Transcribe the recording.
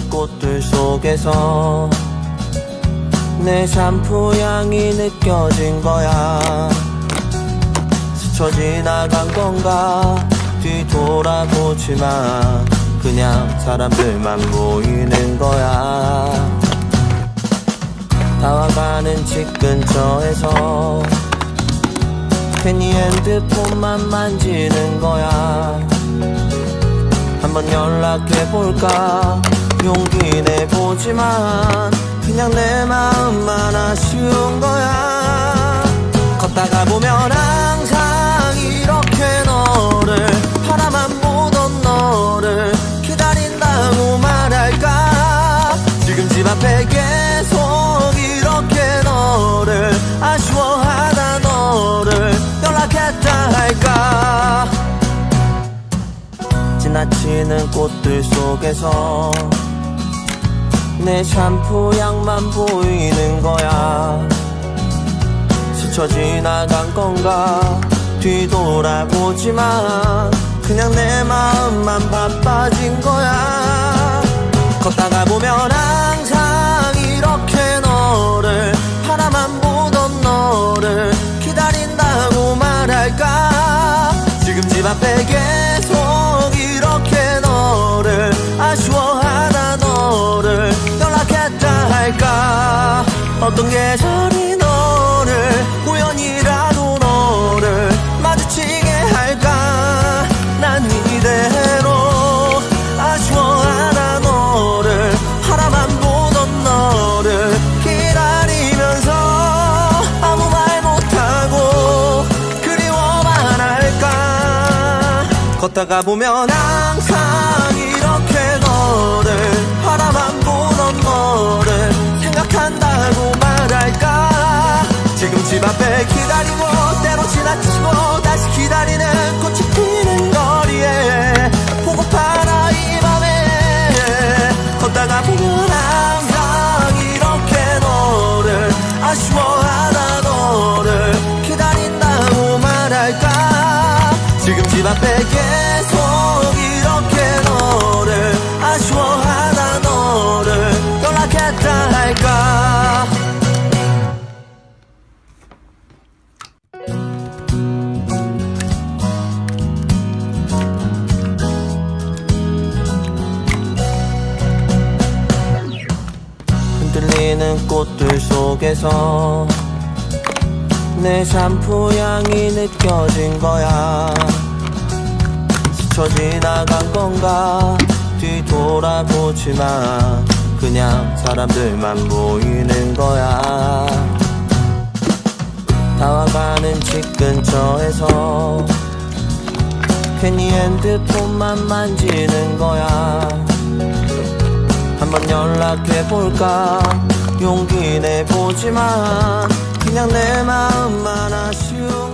흔들리는 꽃들 속에서 내 샴푸 향이 느껴진 거야. 스쳐 지나간 건가 뒤돌아보지만 그냥 사람들만 보이는 거야. 다와가는 집 근처에서 괜히 핸드폰만 만지는 거야. 한번 연락해볼까 용기 내보지만 그냥 내 마음만 아쉬운 거야. 걷다가 보면 항상 이렇게 너를 바라만 보던 너를 기다린다고 말할까. 지금 집 앞에 계속 이렇게 너를 아쉬워하다 너를 연락했다 할까. 지나치는 꽃들 속에서 내 샴푸 향만 보이는 거야. 스쳐 지나간 건가 뒤돌아보지만 그냥 내 마음만 바빠진 거야. 걷다가 보면 항상 이렇게 너를 바라만 보던 너를 기다린다고 말할까. 지금 집 앞에 계속 이렇게 너를 아쉬워하다 너를 연락했다 할까. 어떤 계절이 너를 우연이라도 너를 마주치게 할까. 난 이대로 아쉬워하다 너를 바라만 보던 너를 기다리면서 아무 말 못하고 그리워만 할까. 걷다가 보면 항상 이렇게 너를 바라만 보던 너를 생각한다고 말할까. 지금 집 앞에 기다리고 때로 지나치고 다시 기다리는 꽃이 피는 거리에 보고파라 이 밤에. 걷다가 보면 항상 이렇게 너를 아쉬워하다 너를 기다린다고 말할까. 지금 집 앞에 계속 이렇게 너를 아쉬워하다 너를 연락했다 할까. 흔들리는 꽃들 속에서 내 샴푸 향이 느껴진 거야. 스쳐 지나간 건가 뒤돌아보지만 그냥 사람들만 보이는 거야. 다와가는 집 근처에서 괜히 핸드폰만 만지는 거야. 한번 연락해볼까 용기 내보지만 그냥 내 마음만 아쉬운